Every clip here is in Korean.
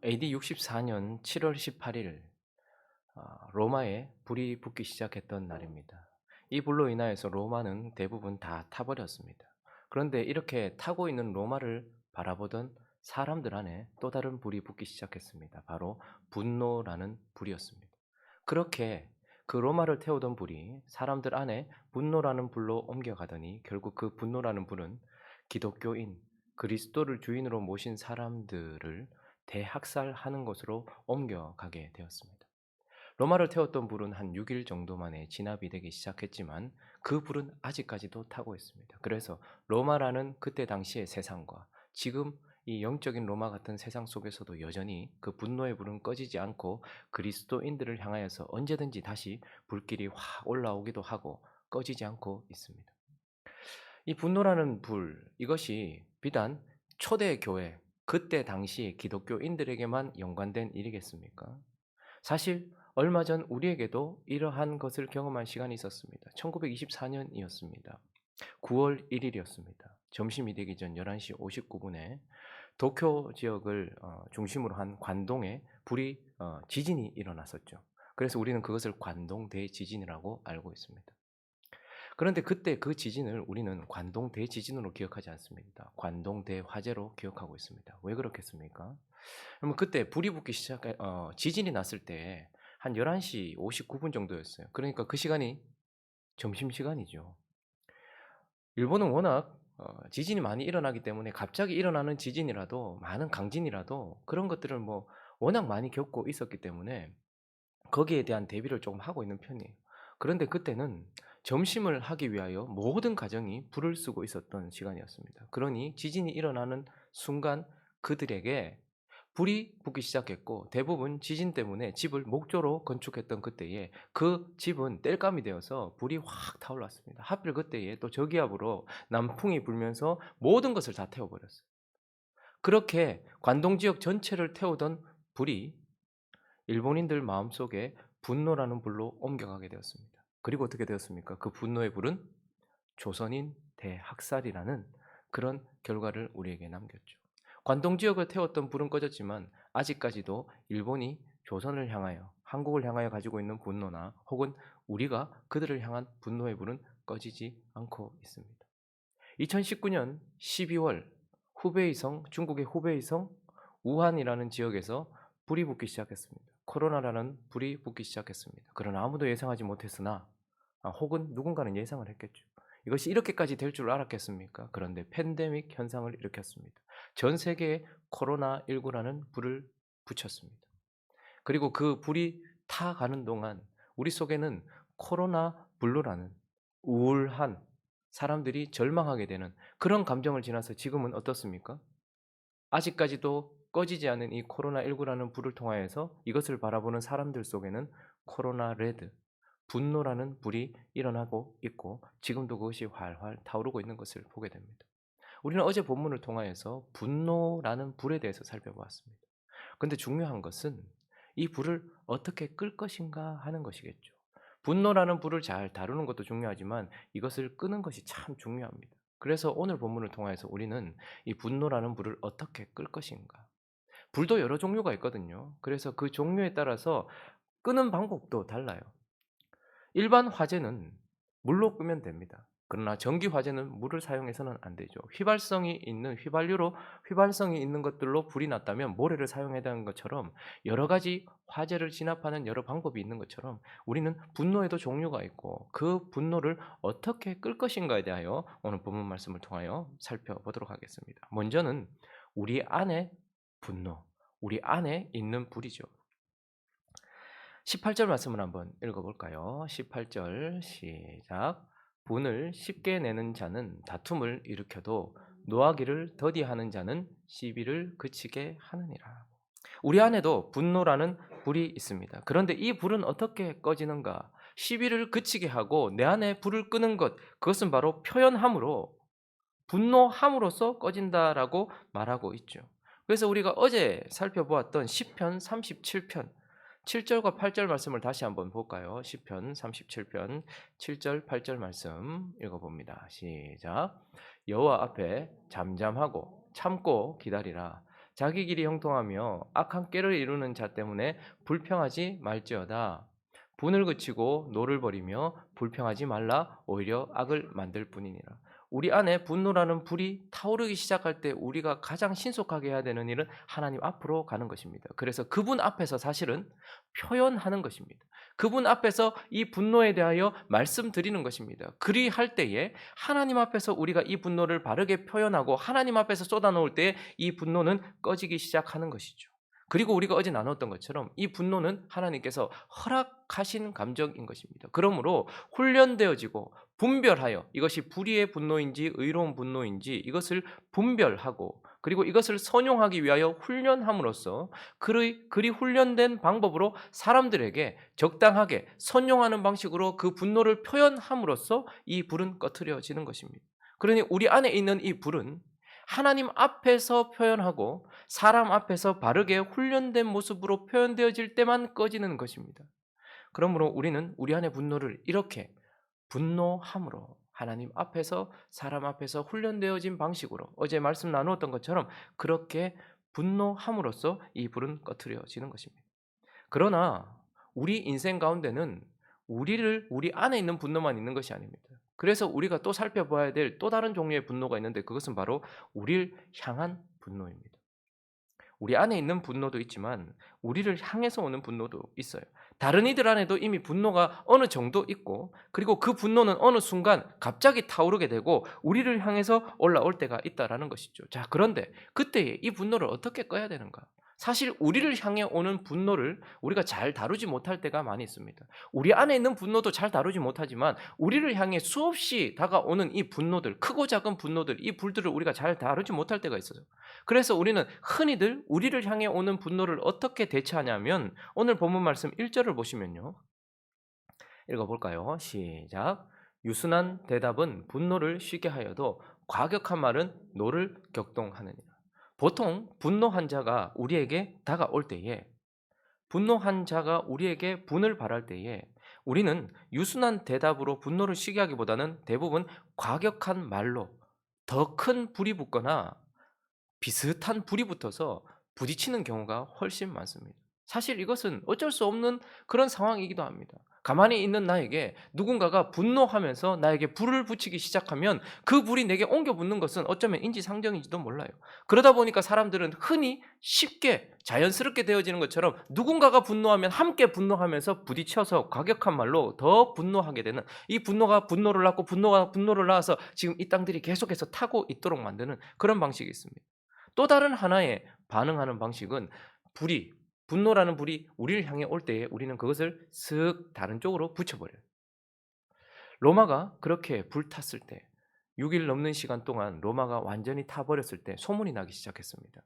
AD 64년 7월 18일 로마에 불이 붙기 시작했던 날입니다. 이 불로 인하여서 로마는 대부분 다 타버렸습니다. 그런데 이렇게 타고 있는 로마를 바라보던 사람들 안에 또 다른 불이 붙기 시작했습니다. 바로 분노라는 불이었습니다. 그렇게 그 로마를 태우던 불이 사람들 안에 분노라는 불로 옮겨가더니 결국 그 분노라는 불은 기독교인, 그리스도를 주인으로 모신 사람들을 대학살하는 것으로 옮겨가게 되었습니다. 로마를 태웠던 불은 한 6일 정도 만에 진압이 되기 시작했지만 그 불은 아직까지도 타고 있습니다. 그래서 로마라는 그때 당시의 세상과 지금 이 영적인 로마 같은 세상 속에서도 여전히 그 분노의 불은 꺼지지 않고 그리스도인들을 향하여서 언제든지 다시 불길이 확 올라오기도 하고 꺼지지 않고 있습니다. 이 분노라는 불, 이것이 비단 초대 교회, 그때 당시 기독교인들에게만 연관된 일이겠습니까? 사실 얼마 전 우리에게도 이러한 것을 경험한 시간이 있었습니다. 1924년이었습니다. 9월 1일이었습니다. 점심이 되기 전 11시 59분에 도쿄 지역을 중심으로 한 관동에 지진이 일어났었죠. 그래서 우리는 그것을 관동 대지진이라고 알고 있습니다. 그런데 그때 그 지진을 우리는 관동 대지진으로 기억하지 않습니다. 관동 대화재로 기억하고 있습니다. 왜 그렇겠습니까? 그러면 그때 불이 붙기 시작해 지진이 났을 때 한 11시 59분 정도였어요. 그러니까 그 시간이 점심시간이죠. 일본은 워낙 지진이 많이 일어나기 때문에 갑자기 일어나는 지진이라도 많은 강진이라도 그런 것들을 뭐 워낙 많이 겪고 있었기 때문에 거기에 대한 대비를 조금 하고 있는 편이에요. 그런데 그때는 점심을 하기 위하여 모든 가정이 불을 쓰고 있었던 시간이었습니다. 그러니 지진이 일어나는 순간 그들에게 불이 붙기 시작했고 대부분 지진 때문에 집을 목조로 건축했던 그때에 그 집은 땔감이 되어서 불이 확 타올랐습니다. 하필 그때에 또 저기압으로 남풍이 불면서 모든 것을 다 태워버렸어요. 그렇게 관동 지역 전체를 태우던 불이 일본인들 마음속에 분노라는 불로 옮겨가게 되었습니다. 그리고 어떻게 되었습니까? 그 분노의 불은 조선인 대학살이라는 그런 결과를 우리에게 남겼죠. 관동 지역을 태웠던 불은 꺼졌지만 아직까지도 일본이 조선을 향하여 한국을 향하여 가지고 있는 분노나 혹은 우리가 그들을 향한 분노의 불은 꺼지지 않고 있습니다. 2019년 12월 후베이성 중국의 후베이성 우한이라는 지역에서 불이 붙기 시작했습니다. 코로나라는 불이 붙기 시작했습니다. 그러나 아무도 예상하지 못했으나 혹은 누군가는 예상을 했겠죠. 이것이 이렇게까지 될 줄 알았겠습니까? 그런데 팬데믹 현상을 일으켰습니다. 전 세계에 코로나19라는 불을 붙였습니다. 그리고 그 불이 타가는 동안 우리 속에는 코로나 블루라는 우울한 사람들이 절망하게 되는 그런 감정을 지나서 지금은 어떻습니까? 아직까지도 꺼지지 않은 이 코로나19라는 불을 통하여서 이것을 바라보는 사람들 속에는 코로나 레드, 분노라는 불이 일어나고 있고 지금도 그것이 활활 타오르고 있는 것을 보게 됩니다. 우리는 어제 본문을 통하여서 분노라는 불에 대해서 살펴보았습니다. 그런데 중요한 것은 이 불을 어떻게 끌 것인가 하는 것이겠죠. 분노라는 불을 잘 다루는 것도 중요하지만 이것을 끄는 것이 참 중요합니다. 그래서 오늘 본문을 통해서 우리는 이 분노라는 불을 어떻게 끌 것인가. 불도 여러 종류가 있거든요. 그래서 그 종류에 따라서 끄는 방법도 달라요. 일반 화재는 물로 끄면 됩니다. 그러나 전기 화재는 물을 사용해서는 안 되죠. 휘발성이 있는 것들로 불이 났다면 모래를 사용해야 되는 것처럼 여러 가지 화재를 진압하는 여러 방법이 있는 것처럼 우리는 분노에도 종류가 있고 그 분노를 어떻게 끌 것인가에 대하여 오늘 본문 말씀을 통하여 살펴보도록 하겠습니다. 먼저는 우리 안에 분노, 우리 안에 있는 불이죠. 18절 말씀을 한번 읽어볼까요? 18절 시작. 분을 쉽게 내는 자는 다툼을 일으켜도 노하기를 더디하는 자는 시비를 그치게 하느니라. 우리 안에도 분노라는 불이 있습니다. 그런데 이 불은 어떻게 꺼지는가? 시비를 그치게 하고 내 안에 불을 끄는 것, 그것은 바로 표현함으로 분노함으로써 꺼진다라고 말하고 있죠. 그래서 우리가 어제 살펴보았던 시편 37편 7절과 8절 말씀을 다시 한번 볼까요? 시편 37편 7절 8절 말씀 읽어봅니다. 시작. 여호와 앞에 잠잠하고 참고 기다리라. 자기 길이 형통하며 악한 꾀를 이루는 자 때문에 불평하지 말지어다. 분을 그치고 노를 버리며 불평하지 말라. 오히려 악을 만들 뿐이니라. 우리 안에 분노라는 불이 타오르기 시작할 때 우리가 가장 신속하게 해야 되는 일은 하나님 앞으로 가는 것입니다. 그래서 그분 앞에서 사실은 표현하는 것입니다. 그분 앞에서 이 분노에 대하여 말씀드리는 것입니다. 그리할 때에 하나님 앞에서 우리가 이 분노를 바르게 표현하고 하나님 앞에서 쏟아놓을 때에 이 분노는 꺼지기 시작하는 것이죠. 그리고 우리가 어제 나눴던 것처럼 이 분노는 하나님께서 허락하신 감정인 것입니다. 그러므로 훈련되어지고 분별하여 이것이 불의의 분노인지 의로운 분노인지 이것을 분별하고 그리고 이것을 선용하기 위하여 훈련함으로써 그리 훈련된 방법으로 사람들에게 적당하게 선용하는 방식으로 그 분노를 표현함으로써 이 불은 꺼트려지는 것입니다. 그러니 우리 안에 있는 이 불은 하나님 앞에서 표현하고 사람 앞에서 바르게 훈련된 모습으로 표현되어질 때만 꺼지는 것입니다. 그러므로 우리는 우리 안의 분노를 이렇게 분노함으로 하나님 앞에서 사람 앞에서 훈련되어진 방식으로 어제 말씀 나누었던 것처럼 그렇게 분노함으로써 이 불은 꺼트려지는 것입니다. 그러나 우리 인생 가운데는 우리 안에 있는 분노만 있는 것이 아닙니다. 그래서 우리가 또 살펴봐야 될 또 다른 종류의 분노가 있는데 그것은 바로 우리를 향한 분노입니다. 우리 안에 있는 분노도 있지만 우리를 향해서 오는 분노도 있어요. 다른 이들 안에도 이미 분노가 어느 정도 있고 그리고 그 분노는 어느 순간 갑자기 타오르게 되고 우리를 향해서 올라올 때가 있다라는 것이죠. 자, 그런데 그때에 이 분노를 어떻게 꺼야 되는가? 사실 우리를 향해 오는 분노를 우리가 잘 다루지 못할 때가 많이 있습니다. 우리 안에 있는 분노도 잘 다루지 못하지만 우리를 향해 수없이 다가오는 이 분노들, 크고 작은 분노들, 이 불들을 우리가 잘 다루지 못할 때가 있어요. 그래서 우리는 흔히들 우리를 향해 오는 분노를 어떻게 대처하냐면 오늘 본문 말씀 1절을 보시면요. 읽어볼까요? 시작. 유순한 대답은 분노를 쉬게 하여도 과격한 말은 노를 격동하느니라. 보통 분노한 자가 우리에게 다가올 때에 분노한 자가 우리에게 분을 발할 때에 우리는 유순한 대답으로 분노를 쉬게 하기보다는 대부분 과격한 말로 더 큰 불이 붙거나 비슷한 불이 붙어서 부딪히는 경우가 훨씬 많습니다. 사실 이것은 어쩔 수 없는 그런 상황이기도 합니다. 가만히 있는 나에게 누군가가 분노하면서 나에게 불을 붙이기 시작하면 그 불이 내게 옮겨 붙는 것은 어쩌면 인지상정인지도 몰라요. 그러다 보니까 사람들은 흔히 쉽게 자연스럽게 되어지는 것처럼 누군가가 분노하면 함께 분노하면서 부딪혀서 과격한 말로 더 분노하게 되는 이 분노가 분노를 낳고 분노가 분노를 낳아서 지금 이 땅들이 계속해서 타고 있도록 만드는 그런 방식이 있습니다. 또 다른 하나의 반응하는 방식은 불이 분노라는 불이 우리를 향해 올 때에 우리는 그것을 슥 다른 쪽으로 붙여버려요. 로마가 그렇게 불탔을 때 6일 넘는 시간 동안 로마가 완전히 타버렸을 때 소문이 나기 시작했습니다.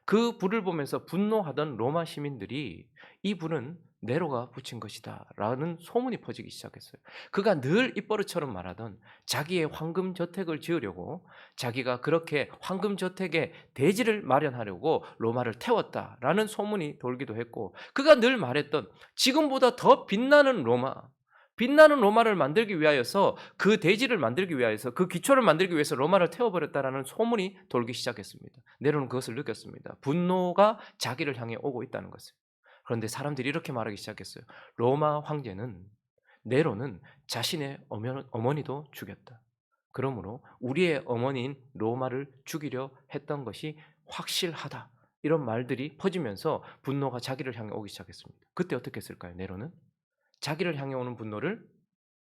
그 불을 보면서 분노하던 로마 시민들이 이 불은 네로가 붙인 것이다 라는 소문이 퍼지기 시작했어요. 그가 늘 입버릇처럼 말하던 자기의 황금 저택을 지으려고 자기가 그렇게 황금 저택에 대지를 마련하려고 로마를 태웠다라는 소문이 돌기도 했고 그가 늘 말했던 지금보다 더 빛나는 로마를 만들기 위하여서 그 대지를 만들기 위하여서 그 기초를 만들기 위해서 로마를 태워버렸다라는 소문이 돌기 시작했습니다. 네로는 그것을 느꼈습니다. 분노가 자기를 향해 오고 있다는 것을. 그런데 사람들이 이렇게 말하기 시작했어요. 로마 황제는 네로는 자신의 어머니도 죽였다. 그러므로 우리의 어머니인 로마를 죽이려 했던 것이 확실하다. 이런 말들이 퍼지면서 분노가 자기를 향해 오기 시작했습니다. 그때 어떻게 했을까요? 네로는? 자기를 향해 오는 분노를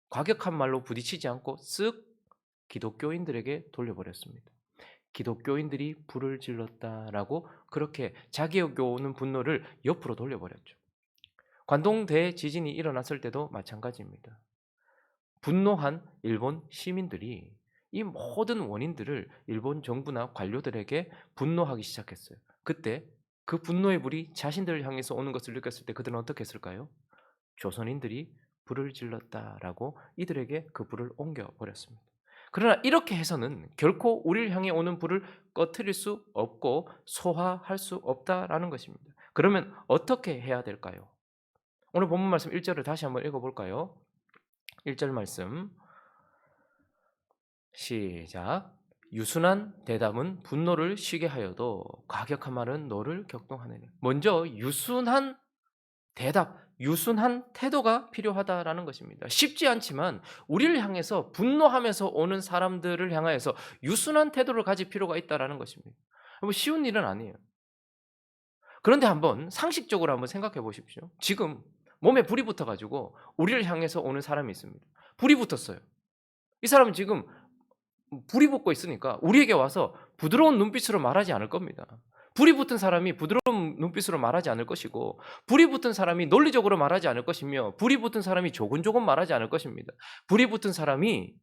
과격한 말로 부딪히지 않고 쓱 기독교인들에게 돌려버렸습니다. 기독교인들이 불을 질렀다라고 그렇게 자기에게 오는 분노를 옆으로 돌려버렸죠. 관동 대지진이 일어났을 때도 마찬가지입니다. 분노한 일본 시민들이 이 모든 원인들을 일본 정부나 관료들에게 분노하기 시작했어요. 그때 그 분노의 불이 자신들을 향해서 오는 것을 느꼈을 때 그들은 어떻게 했을까요? 조선인들이 불을 질렀다라고 이들에게 그 불을 옮겨버렸습니다. 그러나 이렇게 해서는 결코 우리를 향해 오는 불을 꺼트릴 수 없고 소화할 수 없다라는 것입니다. 그러면 어떻게 해야 될까요? 오늘 본문 말씀 1절을 다시 한번 읽어볼까요? 1절 말씀 시작. 유순한 대답은 분노를 쉬게 하여도 과격한 말은 너를 격동하느니. 먼저 유순한 대답, 유순한 태도가 필요하다라는 것입니다. 쉽지 않지만 우리를 향해서 분노하면서 오는 사람들을 향하여서 유순한 태도를 가질 필요가 있다라는 것입니다. 뭐 쉬운 일은 아니에요. 그런데 한번 상식적으로 한번 생각해 보십시오. 지금 몸에 불이 붙어 가지고 우리를 향해서 오는 사람이 있습니다. 불이 붙었어요. 이 사람은 지금 불이 붙고 있으니까 우리에게 와서 부드러운 눈빛으로 말하지 않을 겁니다. 불이 붙은 사람이 부드러운 눈빛으로 말하지 않을 것이고, 불이 붙은 사람이 논리적으로 말하지 않을 것이며, 불이 붙은 사람이 조곤조곤 말하지 않을 것입니다. 불이 붙은 사람이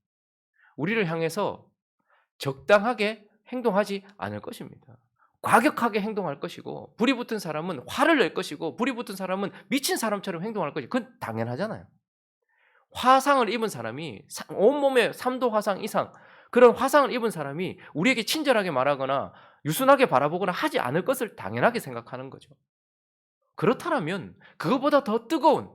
우리를 향해서 적당하게 행동하지 않을 것입니다. 과격하게 행동할 것이고, 불이 붙은 사람은 화를 낼 것이고, 불이 붙은 사람은 미친 사람처럼 행동할 것이고, 그건 당연하잖아요. 화상을 입은 사람이 온몸에 3도 화상 이상, 그런 화상을 입은 사람이 우리에게 친절하게 말하거나 유순하게 바라보거나 하지 않을 것을 당연하게 생각하는 거죠. 그렇다면 그것보다 더 뜨거운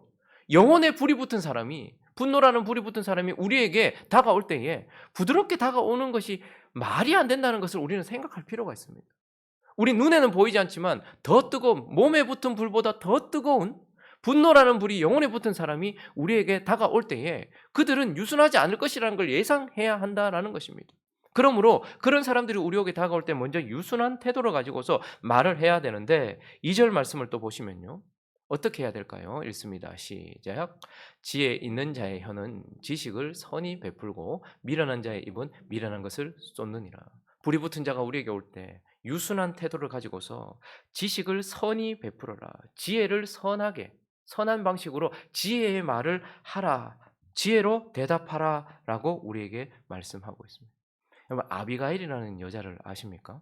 영혼에 불이 붙은 사람이, 분노라는 불이 붙은 사람이 우리에게 다가올 때에 부드럽게 다가오는 것이 말이 안 된다는 것을 우리는 생각할 필요가 있습니다. 우리 눈에는 보이지 않지만 더 뜨거운, 몸에 붙은 불보다 더 뜨거운 분노라는 불이 영혼에 붙은 사람이 우리에게 다가올 때에 그들은 유순하지 않을 것이라는 걸 예상해야 한다라는 것입니다. 그러므로 그런 사람들이 우리에게 다가올 때 먼저 유순한 태도를 가지고서 말을 해야 되는데, 2절 말씀을 또 보시면요. 어떻게 해야 될까요? 읽습니다. 시작. 지혜 있는 자의 혀는 지식을 선히 베풀고 미련한 자의 입은 미련한 것을 쏟느니라. 불이 붙은 자가 우리에게 올 때 유순한 태도를 가지고서 지식을 선히 베풀어라. 지혜를 선하게, 선한 방식으로 지혜의 말을 하라. 지혜로 대답하라라고 우리에게 말씀하고 있습니다. 여러분, 아비가일이라는 여자를 아십니까?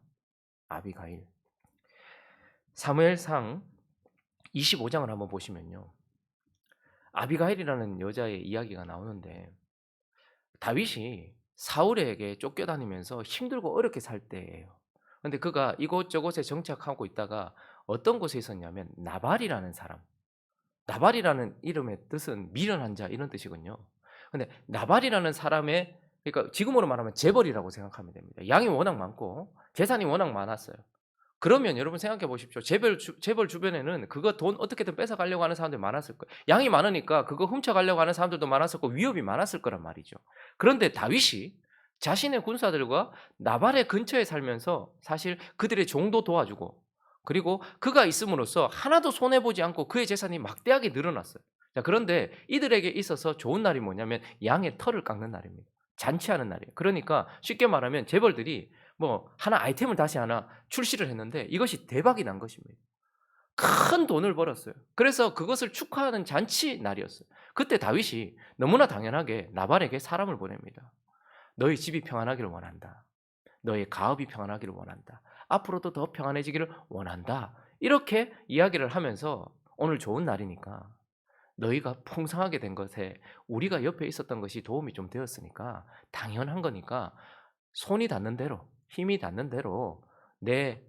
아비가일. 사무엘상 25장을 한번 보시면요. 아비가일이라는 여자의 이야기가 나오는데, 다윗이 사울에게 쫓겨다니면서 힘들고 어렵게 살 때예요. 근데 그가 이곳저곳에 정착하고 있다가 어떤 곳에 있었냐면 나발이라는 사람. 나발이라는 이름의 뜻은 미련한 자 이런 뜻이거든요. 근데 나발이라는 사람의, 그러니까 지금으로 말하면 재벌이라고 생각하면 됩니다. 양이 워낙 많고 재산이 워낙 많았어요. 그러면 여러분 생각해 보십시오. 재벌 주변에는 그거 돈 어떻게든 뺏어 가려고 하는 사람들이 많았을 거예요. 양이 많으니까 그거 훔쳐 가려고 하는 사람들도 많았었고 위협이 많았을 거란 말이죠. 그런데 다윗이 자신의 군사들과 나발의 근처에 살면서 사실 그들의 종도 도와주고, 그리고 그가 있음으로써 하나도 손해 보지 않고 그의 재산이 막대하게 늘어났어요. 자, 그런데 이들에게 있어서 좋은 날이 뭐냐면 양의 털을 깎는 날입니다. 잔치하는 날이에요. 그러니까 쉽게 말하면 재벌들이 뭐 하나 아이템을 다시 하나 출시를 했는데 이것이 대박이 난 것입니다. 큰 돈을 벌었어요. 그래서 그것을 축하하는 잔치 날이었어요. 그때 다윗이 너무나 당연하게 나발에게 사람을 보냅니다. 너희 집이 평안하기를 원한다. 너희 가업이 평안하기를 원한다. 앞으로도 더 평안해지기를 원한다. 이렇게 이야기를 하면서 오늘 좋은 날이니까 너희가 풍성하게 된 것에 우리가 옆에 있었던 것이 도움이 좀 되었으니까 당연한 거니까 손이 닿는 대로, 힘이 닿는 대로 내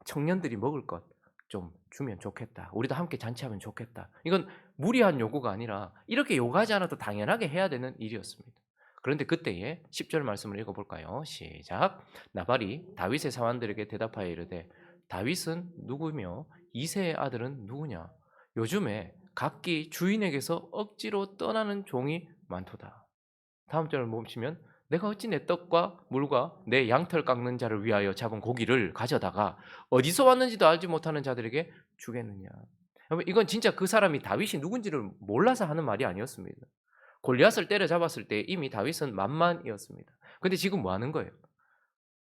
청년들이 먹을 것 좀 주면 좋겠다. 우리도 함께 잔치하면 좋겠다. 이건 무리한 요구가 아니라 이렇게 요구하지 않아도 당연하게 해야 되는 일이었습니다. 그런데 그때에 10절 말씀을 읽어볼까요? 시작. 나발이 다윗의 사환들에게 대답하여 이르되 다윗은 누구며 이새의 아들은 누구냐? 요즘에 각기 주인에게서 억지로 떠나는 종이 많도다. 다음 절을 보시면 내가 어찌 내 떡과 물과 내 양털 깎는 자를 위하여 잡은 고기를 가져다가 어디서 왔는지도 알지 못하는 자들에게 주겠느냐. 여러분, 이건 진짜 그 사람이 다윗이 누군지를 몰라서 하는 말이 아니었습니다. 골리앗을 때려잡았을 때 이미 다윗은 만만이었습니다. 근데 지금 뭐 하는 거예요?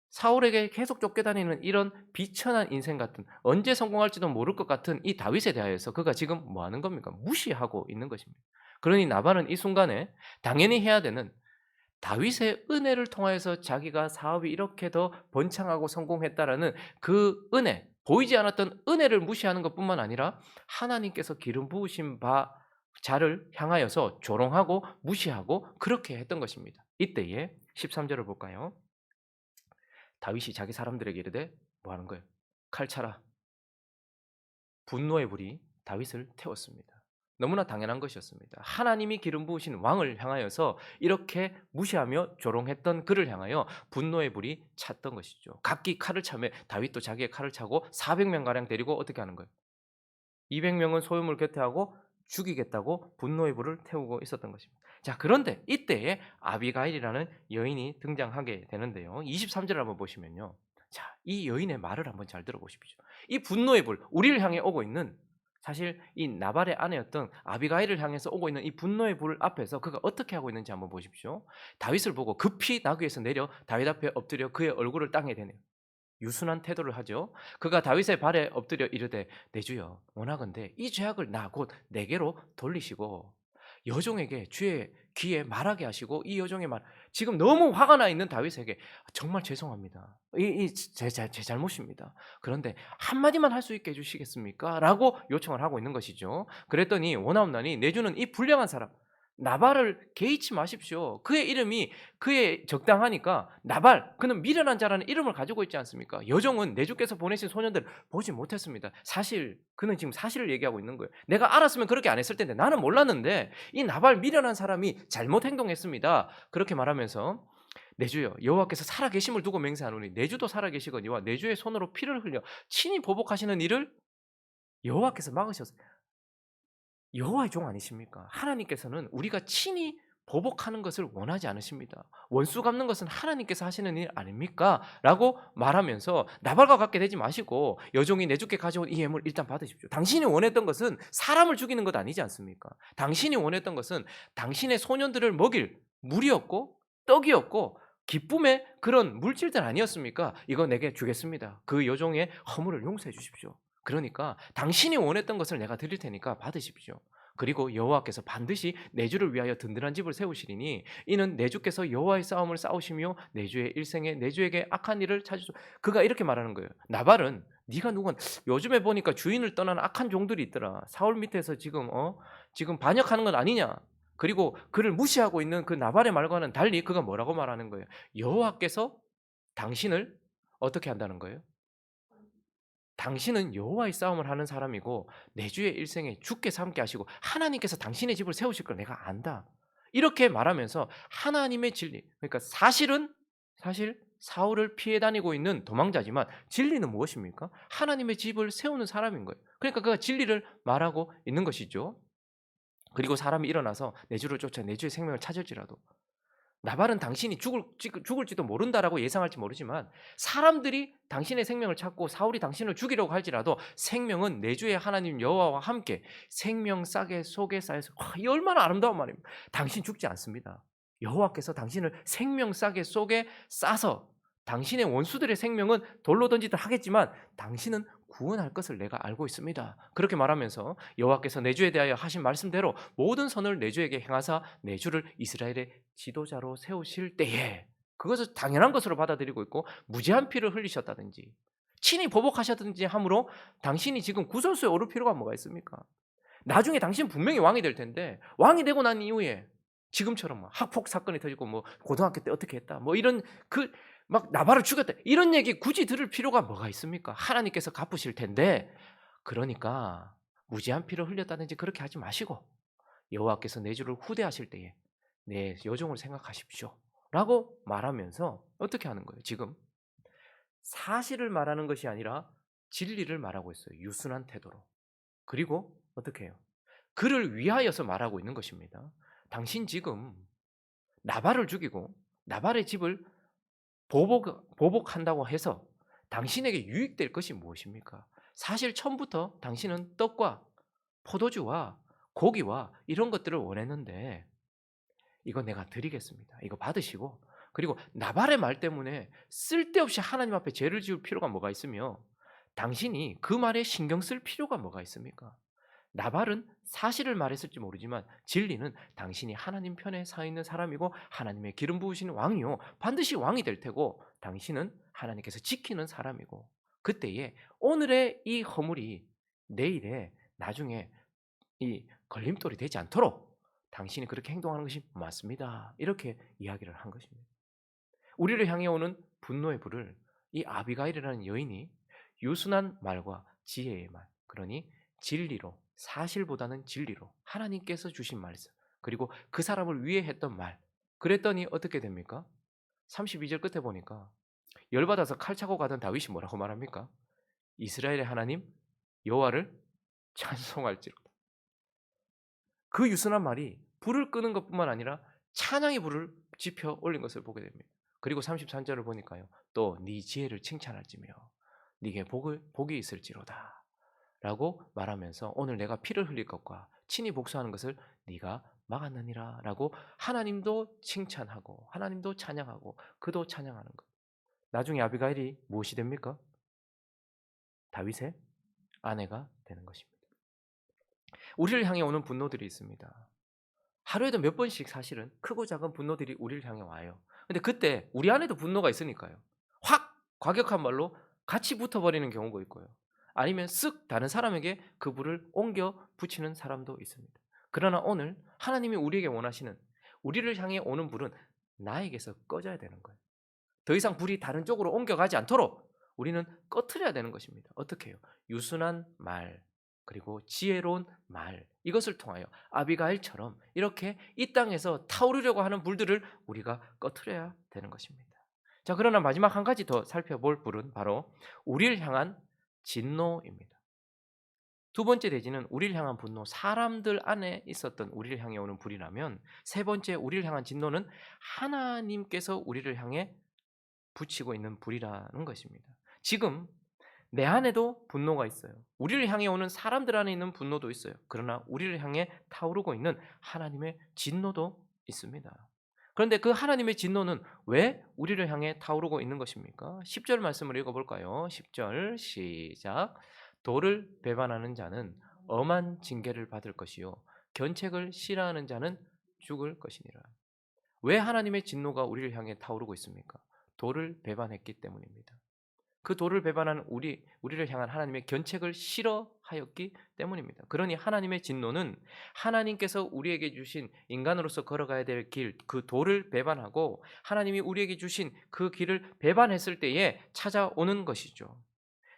사울에게 계속 쫓겨다니는 이런 비천한 인생 같은, 언제 성공할지도 모를 것 같은 이 다윗에 대하여서 그가 지금 뭐 하는 겁니까? 무시하고 있는 것입니다. 그러니 나발은 이 순간에 당연히 해야 되는, 다윗의 은혜를 통하여서 자기가 사업이 이렇게 더 번창하고 성공했다라는 그 은혜, 보이지 않았던 은혜를 무시하는 것뿐만 아니라 하나님께서 기름 부으신 바 자를 향하여서 조롱하고 무시하고 그렇게 했던 것입니다. 이때에 13절을 볼까요? 다윗이 자기 사람들에게 이르되 뭐 하는 거예요? 칼 차라. 분노의 불이 다윗을 태웠습니다. 너무나 당연한 것이었습니다. 하나님이 기름 부으신 왕을 향하여서 이렇게 무시하며 조롱했던 그를 향하여 분노의 불이 찼던 것이죠. 각기 칼을 차매 다윗도 자기의 칼을 차고 400명 가량 데리고 어떻게 하는 거예요? 200명은 소유물 교태하고 죽이겠다고 분노의 불을 태우고 있었던 것입니다. 자, 그런데 이때에 아비가일이라는 여인이 등장하게 되는데요. 23절을 한번 보시면요. 자, 이 여인의 말을 한번 잘 들어보십시오. 이 분노의 불, 우리를 향해 오고 있는, 사실 이 나발의 아내였던 아비가일을 향해서 오고 있는 이 분노의 불 앞에서 그가 어떻게 하고 있는지 한번 보십시오. 다윗을 보고 급히 나귀에서 내려 다윗 앞에 엎드려 그의 얼굴을 땅에 대네요. 유순한 태도를 하죠. 그가 다윗의 발에 엎드려 이르되 내 주여 원하건대 이 죄악을 나 곧 내게로 돌리시고 여종에게 주의 귀에 말하게 하시고, 이 여종의 말, 지금 너무 화가 나 있는 다윗에게 정말 죄송합니다. 제 잘못입니다. 그런데 한마디만 할 수 있게 해주시겠습니까? 라고 요청을 하고 있는 것이죠. 그랬더니 원하옵나니 내 주는 이 불량한 사람 나발을 개의치 마십시오. 그의 이름이 그의 적당하니까 나발, 그는 미련한 자라는 이름을 가지고 있지 않습니까? 여종은 내 주께서 보내신 소년들을 보지 못했습니다. 사실 그는 지금 사실을 얘기하고 있는 거예요. 내가 알았으면 그렇게 안 했을 텐데 나는 몰랐는데 이 나발 미련한 사람이 잘못 행동했습니다. 그렇게 말하면서 내 주여 여호와께서 살아계심을 두고 맹세하노니 내 주도 살아계시거니와 내 주의 손으로 피를 흘려 친히 보복하시는 일을 여호와께서 막으셨어요. 여호와의 종 아니십니까? 하나님께서는 우리가 친히 보복하는 것을 원하지 않으십니다. 원수 갚는 것은 하나님께서 하시는 일 아닙니까? 라고 말하면서 나발과 같게 되지 마시고 여종이 내 주께 가져온 이 예물 일단 받으십시오. 당신이 원했던 것은 사람을 죽이는 것 아니지 않습니까? 당신이 원했던 것은 당신의 소년들을 먹일 물이었고 떡이었고 기쁨의 그런 물질들 아니었습니까? 이거 내게 주겠습니다. 그 여종의 허물을 용서해 주십시오. 그러니까 당신이 원했던 것을 내가 드릴 테니까 받으십시오. 그리고 여호와께서 반드시 내 주를 위하여 든든한 집을 세우시리니 이는 내 주께서 여호와의 싸움을 싸우시며 내 주의 일생에 내 주에게 악한 일을 찾으소. 그가 이렇게 말하는 거예요. 나발은 네가 누군 요즘에 보니까 주인을 떠난 악한 종들이 있더라. 사울 밑에서 지금 반역하는 건 아니냐? 그리고 그를 무시하고 있는 그 나발의 말과는 달리 그가 뭐라고 말하는 거예요? 여호와께서 당신을 어떻게 한다는 거예요? 당신은 여호와의 싸움을 하는 사람이고 내 주의 일생에 주께 삼게 하시고 하나님께서 당신의 집을 세우실 걸 내가 안다. 이렇게 말하면서 하나님의 진리, 그러니까 사실 사울을 피해 다니고 있는 도망자지만 진리는 무엇입니까? 하나님의 집을 세우는 사람인 거예요. 그러니까 그가 진리를 말하고 있는 것이죠. 그리고 사람이 일어나서 내 주를 쫓아 내 주의 생명을 찾을지라도, 나발은 당신이 죽을지도 모른다라고 예상할지 모르지만 사람들이 당신의 생명을 찾고 사울이 당신을 죽이려고 할지라도 생명은 내 주의 하나님 여호와와 함께 생명 싸개 속에 쌓여서, 이 얼마나 아름다운 말입니다. 당신 죽지 않습니다. 여호와께서 당신을 생명 싸개 속에 싸서 당신의 원수들의 생명은 돌로 던지듯 하겠지만 당신은 구원할 것을 내가 알고 있습니다. 그렇게 말하면서 여호와께서 내 주에 대하여 하신 말씀대로 모든 선을 내 주에게 행하사 내 주를 이스라엘의 지도자로 세우실 때에 그것을 당연한 것으로 받아들이고 있고, 무제한 피를 흘리셨다든지 친히 보복하셨든지 함으로 당신이 지금 구설수에 오를 필요가 뭐가 있습니까? 나중에 당신 분명히 왕이 될 텐데 왕이 되고 난 이후에 지금처럼 학폭 사건이 터지고 고등학교 때 어떻게 했다 이런 막 나발을 죽였다 이런 얘기 굳이 들을 필요가 뭐가 있습니까? 하나님께서 갚으실 텐데. 그러니까 무지한 피를 흘렸다든지 그렇게 하지 마시고 여호와께서 내 주를 후대하실 때에 내 여종을 생각하십시오 라고 말하면서 어떻게 하는 거예요? 지금 사실을 말하는 것이 아니라 진리를 말하고 있어요. 유순한 태도로. 그리고 어떻게 해요? 그를 위하여서 말하고 있는 것입니다. 당신 지금 나발을 죽이고 나발의 집을 보복한다고 해서 당신에게 유익될 것이 무엇입니까? 사실 처음부터 당신은 떡과 포도주와 고기와 이런 것들을 원했는데 이거 내가 드리겠습니다. 이거 받으시고, 그리고 나발의 말 때문에 쓸데없이 하나님 앞에 죄를 지을 필요가 뭐가 있으며 당신이 그 말에 신경 쓸 필요가 뭐가 있습니까? 나발은 사실을 말했을지 모르지만 진리는 당신이 하나님 편에 서 있는 사람이고 하나님의 기름 부으신 왕이요 반드시 왕이 될 테고 당신은 하나님께서 지키는 사람이고, 그때에 오늘의 이 허물이 내일에 나중에 이 걸림돌이 되지 않도록 당신이 그렇게 행동하는 것이 맞습니다. 이렇게 이야기를 한 것입니다. 우리를 향해 오는 분노의 불을 이 아비가일이라는 여인이 유순한 말과 지혜의 말, 그러니 진리로 사실보다는 진리로 하나님께서 주신 말씀 그리고 그 사람을 위해 했던 말 그랬더니 어떻게 됩니까? 32절 끝에 보니까 열받아서 칼 차고 가던 다윗이 뭐라고 말합니까? 이스라엘의 하나님 여호와를 찬송할지로다. 그 유순한 말이 불을 끄는 것뿐만 아니라 찬양의 불을 지펴 올린 것을 보게 됩니다. 그리고 33절을 보니까요. 또 네 지혜를 칭찬할지며 네게 복이 있을지로다. 라고 말하면서 오늘 내가 피를 흘릴 것과 친히 복수하는 것을 네가 막았느니라 라고 하나님도 칭찬하고 하나님도 찬양하고 그도 찬양하는 것. 나중에 아비가일이 무엇이 됩니까? 다윗의 아내가 되는 것입니다. 우리를 향해 오는 분노들이 있습니다. 하루에도 몇 번씩 사실은 크고 작은 분노들이 우리를 향해 와요. 근데 그때 우리 안에도 분노가 있으니까요. 확 과격한 말로 같이 붙어버리는 경우가 있고요. 아니면 쓱 다른 사람에게 그 불을 옮겨 붙이는 사람도 있습니다. 그러나 오늘 하나님이 우리에게 원하시는 우리를 향해 오는 불은 나에게서 꺼져야 되는 거예요. 더 이상 불이 다른 쪽으로 옮겨가지 않도록 우리는 꺼트려야 되는 것입니다. 어떻게 해요? 유순한 말 그리고 지혜로운 말 이것을 통하여 아비가일처럼 이렇게 이 땅에서 타오르려고 하는 불들을 우리가 꺼트려야 되는 것입니다. 자, 그러나 마지막 한 가지 더 살펴볼 불은 바로 우리를 향한 진노입니다. 두 번째 대지는 우리를 향한 분노, 사람들 안에 있었던 우리를 향해 오는 불이라면 세 번째 우리를 향한 진노는 하나님께서 우리를 향해 붙이고 있는 불이라는 것입니다. 지금 내 안에도 분노가 있어요. 우리를 향해 오는 사람들 안에 있는 분노도 있어요. 그러나 우리를 향해 타오르고 있는 하나님의 진노도 있습니다. 그런데 그 하나님의 진노는 왜 우리를 향해 타오르고 있는 것입니까? 10절 말씀을 읽어볼까요? 10절 시작. 도를 배반하는 자는 엄한 징계를 받을 것이요 견책을 싫어하는 자는 죽을 것이니라. 왜 하나님의 진노가 우리를 향해 타오르고 있습니까? 도를 배반했기 때문입니다. 그 도를 배반하는 우리를 향한 하나님의 견책을 싫어하였기 때문입니다. 그러니 하나님의 진노는 하나님께서 우리에게 주신 인간으로서 걸어가야 될 길, 그 도를 배반하고 하나님이 우리에게 주신 그 길을 배반했을 때에 찾아오는 것이죠.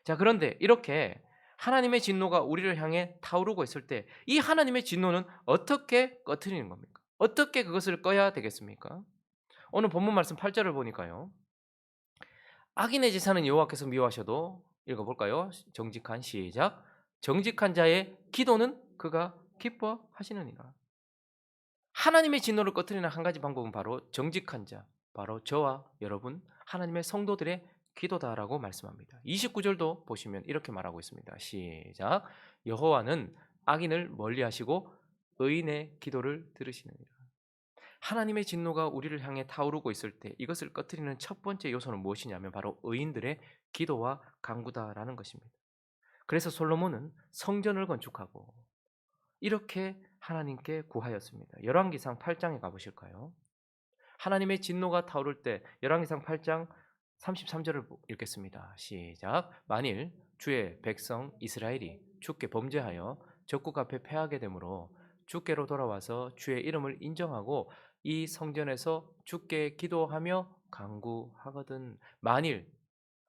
자, 그런데 이렇게 하나님의 진노가 우리를 향해 타오르고 있을 때 이 하나님의 진노는 어떻게 꺼트리는 겁니까? 어떻게 그것을 꺼야 되겠습니까? 오늘 본문 말씀 8절을 보니까요. 악인의 제사는 여호와께서 미워하셔도 읽어볼까요? 정직한 시작. 정직한 자의 기도는 그가 기뻐하시느니라. 하나님의 진노를 꺼트리는 한 가지 방법은 바로 정직한 자, 바로 저와 여러분 하나님의 성도들의 기도다라고 말씀합니다. 29절도 보시면 이렇게 말하고 있습니다. 시작. 여호와는 악인을 멀리하시고 의인의 기도를 들으시느니라. 하나님의 진노가 우리를 향해 타오르고 있을 때 이것을 꺼트리는 첫 번째 요소는 무엇이냐면 바로 의인들의 기도와 간구다라는 것입니다. 그래서 솔로몬은 성전을 건축하고 이렇게 하나님께 구하였습니다. 열왕기상 8장에 가보실까요? 하나님의 진노가 타오를 때 열왕기상 8장 33절을 읽겠습니다. 시작. 만일 주의 백성 이스라엘이 주께 범죄하여 적국 앞에 패하게 되므로 주께로 돌아와서 주의 이름을 인정하고 이 성전에서 주께 기도하며 간구하거든. 만일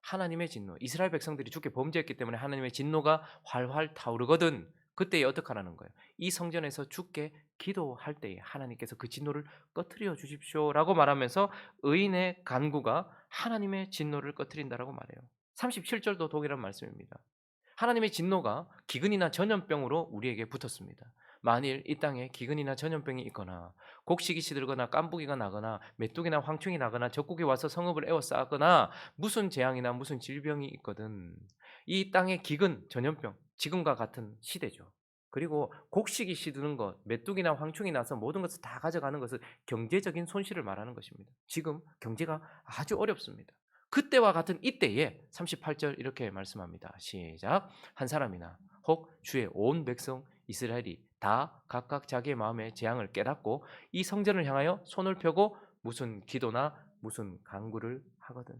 하나님의 진노, 이스라엘 백성들이 주께 범죄했기 때문에 하나님의 진노가 활활 타오르거든. 그때에 어떻게 하라는 거예요? 이 성전에서 주께 기도할 때에 하나님께서 그 진노를 꺼트려 주십시오라고 말하면서 의인의 간구가 하나님의 진노를 꺼트린다라고 말해요. 37절도 동일한 말씀입니다. 하나님의 진노가 기근이나 전염병으로 우리에게 붙었습니다. 만일 이 땅에 기근이나 전염병이 있거나 곡식이 시들거나 깐부기가 나거나 메뚜기나 황충이 나거나 적국이 와서 성읍을 에워싸거나 무슨 재앙이나 무슨 질병이 있거든 이 땅의 기근, 전염병, 지금과 같은 시대죠. 그리고 곡식이 시드는 것, 메뚜기나 황충이 나서 모든 것을 다 가져가는 것은 경제적인 손실을 말하는 것입니다. 지금 경제가 아주 어렵습니다. 그때와 같은 이때에 38절 이렇게 말씀합니다. 시작. 한 사람이나 혹 주의 온 백성 이스라엘이 다 각각 자기의 마음의 재앙을 깨닫고 이 성전을 향하여 손을 펴고 무슨 기도나 무슨 간구를 하거든.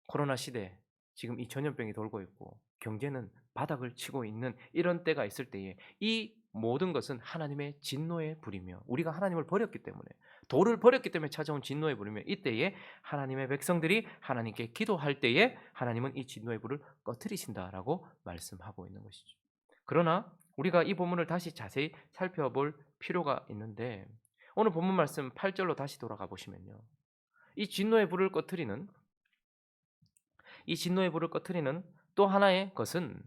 코로나 시대 지금 이 전염병이 돌고 있고 경제는 바닥을 치고 있는 이런 때가 있을 때에 이 모든 것은 하나님의 진노의 불이며 우리가 하나님을 버렸기 때문에 도를 버렸기 때문에 찾아온 진노의 불이며 이때에 하나님의 백성들이 하나님께 기도할 때에 하나님은 이 진노의 불을 꺼트리신다라고 말씀하고 있는 것이죠. 그러나 우리가 이 본문을 다시 자세히 살펴볼 필요가 있는데 오늘 본문 말씀 8 절로 다시 돌아가 보시면요. 이 진노의 불을 꺼트리는 이 진노의 불을 꺼트리는 또 하나의 것은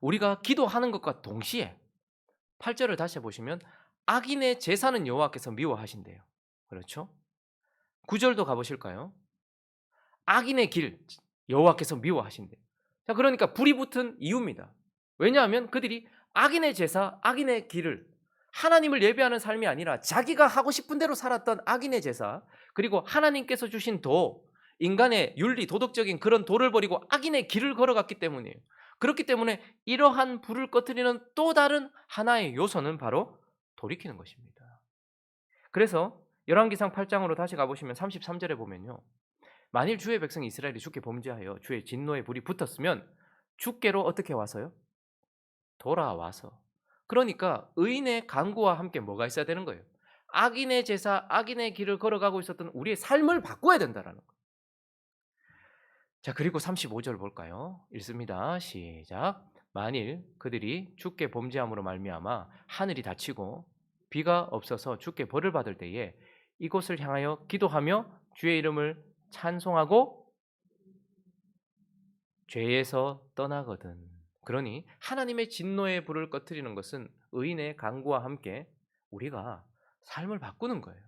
우리가 기도하는 것과 동시에 8 절을 다시 보시면 악인의 제사는 여호와께서 미워하신대요. 그렇죠? 9 절도 가 보실까요? 악인의 길 여호와께서 미워하신대요. 자, 그러니까 불이 붙은 이유입니다. 왜냐하면 그들이 악인의 제사, 악인의 길을 하나님을 예배하는 삶이 아니라 자기가 하고 싶은 대로 살았던 악인의 제사, 그리고 하나님께서 주신 도, 인간의 윤리, 도덕적인 그런 도를 버리고 악인의 길을 걸어갔기 때문이에요. 그렇기 때문에 이러한 불을 꺼트리는 또 다른 하나의 요소는 바로 돌이키는 것입니다. 그래서 열왕기상 8장으로 다시 가보시면 33절에 보면요. 만일 주의 백성 이스라엘이 주께 범죄하여 주의 진노의 불이 붙었으면 주께로 어떻게 와서요? 돌아와서. 그러니까 의인의 간구와 함께 뭐가 있어야 되는 거예요? 악인의 제사, 악인의 길을 걸어가고 있었던 우리의 삶을 바꿔야 된다라는 거예요. 자, 그리고 35절 볼까요? 읽습니다. 시작. 만일 그들이 주께 범죄함으로 말미암아 하늘이 닫히고 비가 없어서 주께 벌을 받을 때에 이곳을 향하여 기도하며 주의 이름을 찬송하고 죄에서 떠나거든. 그러니 하나님의 진노의 불을 꺼트리는 것은 의인의 간구와 함께 우리가 삶을 바꾸는 거예요.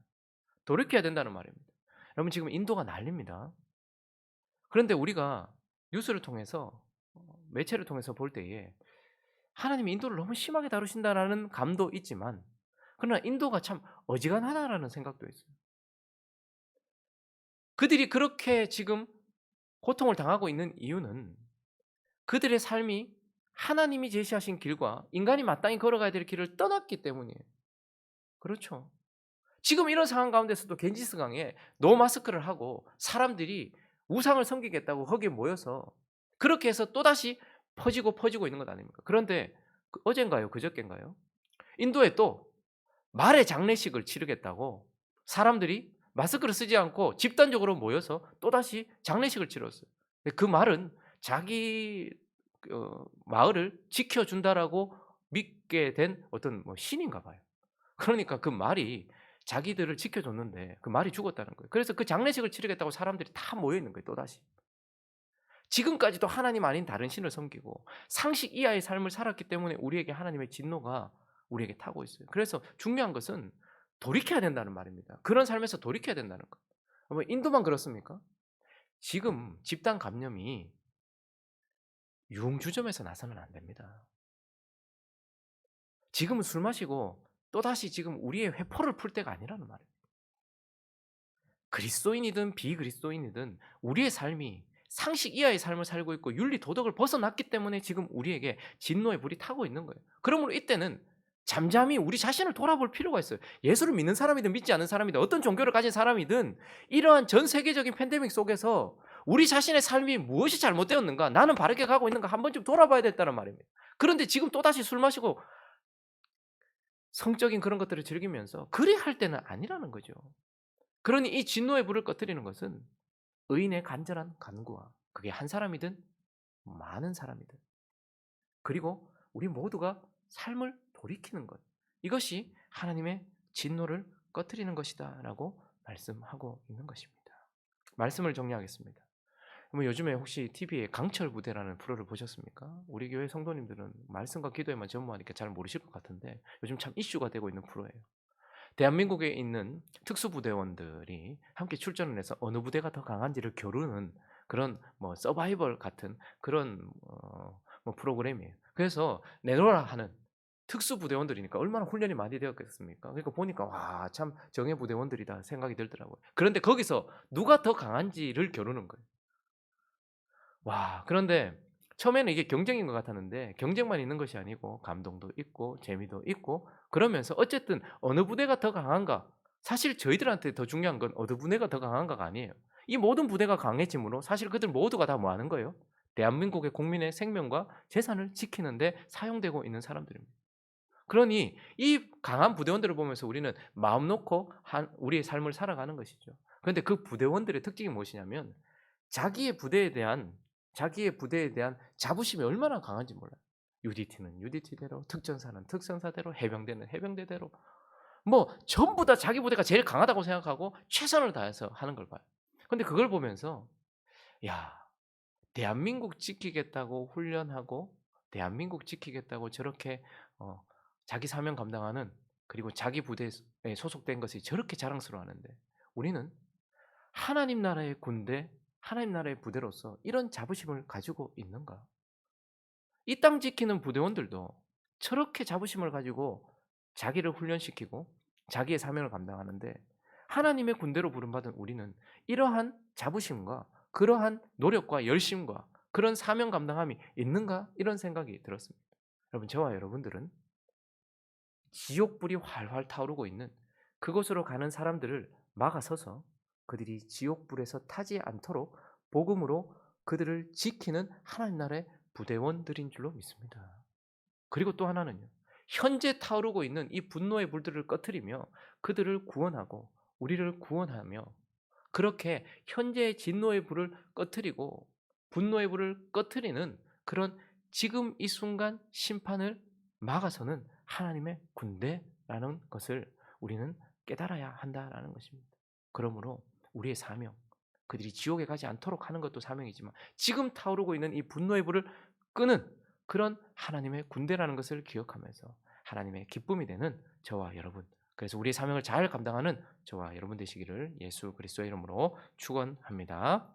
돌이켜야 된다는 말입니다. 여러분, 지금 인도가 난립니다. 그런데 우리가 뉴스를 통해서 매체를 통해서 볼 때에 하나님이 인도를 너무 심하게 다루신다라는 감도 있지만 그러나 인도가 참 어지간하다라는 생각도 있어요. 그들이 그렇게 지금 고통을 당하고 있는 이유는 그들의 삶이 하나님이 제시하신 길과 인간이 마땅히 걸어가야 될 길을 떠났기 때문이에요. 그렇죠. 지금 이런 상황 가운데서도 겐지스강에 노 마스크를 하고 사람들이 우상을 섬기겠다고 거기에 모여서 그렇게 해서 또다시 퍼지고 있는 것 아닙니까? 그런데 어젠가요? 그저껜가요? 인도에 또 말의 장례식을 치르겠다고 사람들이 마스크를 쓰지 않고 집단적으로 모여서 또다시 장례식을 치렀어요. 근데 그 말은 자기 마을을 지켜준다라고 믿게 된 어떤 신인가 봐요. 그러니까 그 말이 자기들을 지켜줬는데 그 말이 죽었다는 거예요. 그래서 그 장례식을 치르겠다고 사람들이 다 모여 있는 거예요, 또다시. 지금까지도 하나님 아닌 다른 신을 섬기고 상식 이하의 삶을 살았기 때문에 우리에게 하나님의 진노가 우리에게 타고 있어요. 그래서 중요한 것은 돌이켜야 된다는 말입니다. 그런 삶에서 돌이켜야 된다는 것. 인도만 그렇습니까? 지금 집단 감염이 유흥주점에서 나서는 안 됩니다. 지금은 술 마시고 또다시 지금 우리의 회포를 풀 때가 아니라는 말이에요. 그리스도인이든 비그리스도인이든 우리의 삶이 상식 이하의 삶을 살고 있고 윤리 도덕을 벗어났기 때문에 지금 우리에게 진노의 불이 타고 있는 거예요. 그러므로 이때는 잠잠히 우리 자신을 돌아볼 필요가 있어요. 예수를 믿는 사람이든 믿지 않는 사람이든 어떤 종교를 가진 사람이든 이러한 전 세계적인 팬데믹 속에서 우리 자신의 삶이 무엇이 잘못되었는가, 나는 바르게 가고 있는가 한 번쯤 돌아봐야 됐다는 말입니다. 그런데 지금 또다시 술 마시고 성적인 그런 것들을 즐기면서 그리 할 때는 아니라는 거죠. 그러니 이 진노의 불을 꺼트리는 것은 의인의 간절한 간구와 그게 한 사람이든 많은 사람이든 그리고 우리 모두가 삶을 돌이키는 것, 이것이 하나님의 진노를 꺼트리는 것이다라고 말씀하고 있는 것입니다. 말씀을 정리하겠습니다. 요즘에 혹시 TV에 강철 부대라는 프로를 보셨습니까? 우리 교회 성도님들은 말씀과 기도에만 전무하니까 잘 모르실 것 같은데 요즘 참 이슈가 되고 있는 프로예요. 대한민국에 있는 특수부대원들이 함께 출전을 해서 어느 부대가 더 강한지를 겨루는 그런 서바이벌 같은 그런 프로그램이에요. 그래서 내놓으라 하는 특수부대원들이니까 얼마나 훈련이 많이 되었겠습니까? 그러니까 보니까 와, 참 정예부대원들이다 생각이 들더라고요. 그런데 거기서 누가 더 강한지를 겨루는 거예요. 와, 그런데 처음에는 이게 경쟁인 것 같았는데 경쟁만 있는 것이 아니고 감동도 있고 재미도 있고 그러면서 어쨌든 어느 부대가 더 강한가, 사실 저희들한테 더 중요한 건 어느 부대가 더 강한가가 아니에요. 이 모든 부대가 강해지므로 사실 그들 모두가 다 뭐 하는 거예요? 대한민국의 국민의 생명과 재산을 지키는데 사용되고 있는 사람들입니다. 그러니 이 강한 부대원들을 보면서 우리는 마음 놓고 우리의 삶을 살아가는 것이죠. 그런데 그 부대원들의 특징이 무엇이냐면 자기의 부대에 대한 자부심이 얼마나 강한지 몰라요. UDT는 UDT대로, 특전사는 특전사대로, 해병대는 해병대대로 뭐 전부 다 자기 부대가 제일 강하다고 생각하고 최선을 다해서 하는 걸 봐요. 근데 그걸 보면서 야, 대한민국 지키겠다고 훈련하고 대한민국 지키겠다고 저렇게 어 자기 사명 감당하는, 그리고 자기 부대에 소속된 것이 저렇게 자랑스러워하는데 우리는 하나님 나라의 군대, 하나님 나라의 부대로서 이런 자부심을 가지고 있는가? 이 땅 지키는 부대원들도 저렇게 자부심을 가지고 자기를 훈련시키고 자기의 사명을 감당하는데, 하나님의 군대로 부름받은 우리는 이러한 자부심과 그러한 노력과 열심과 그런 사명 감당함이 있는가? 이런 생각이 들었습니다. 여러분, 저와 여러분들은 지옥불이 활활 타오르고 있는 그곳으로 가는 사람들을 막아서서 그들이 지옥불에서 타지 않도록 복음으로 그들을 지키는 하나님 나라의 부대원들인 줄로 믿습니다. 그리고 또 하나는요, 현재 타오르고 있는 이 분노의 불들을 꺼트리며 그들을 구원하고 우리를 구원하며, 그렇게 현재의 진노의 불을 꺼트리고 분노의 불을 꺼트리는 그런 지금 이 순간 심판을 막아서는 하나님의 군대라는 것을 우리는 깨달아야 한다라는 것입니다. 그러므로 우리의 사명, 그들이 지옥에 가지 않도록 하는 것도 사명이지만 지금 타오르고 있는 이 분노의 불을 끄는 그런 하나님의 군대라는 것을 기억하면서 하나님의 기쁨이 되는 저와 여러분, 그래서 우리의 사명을 잘 감당하는 저와 여러분 되시기를 예수 그리스도의 이름으로 축원합니다.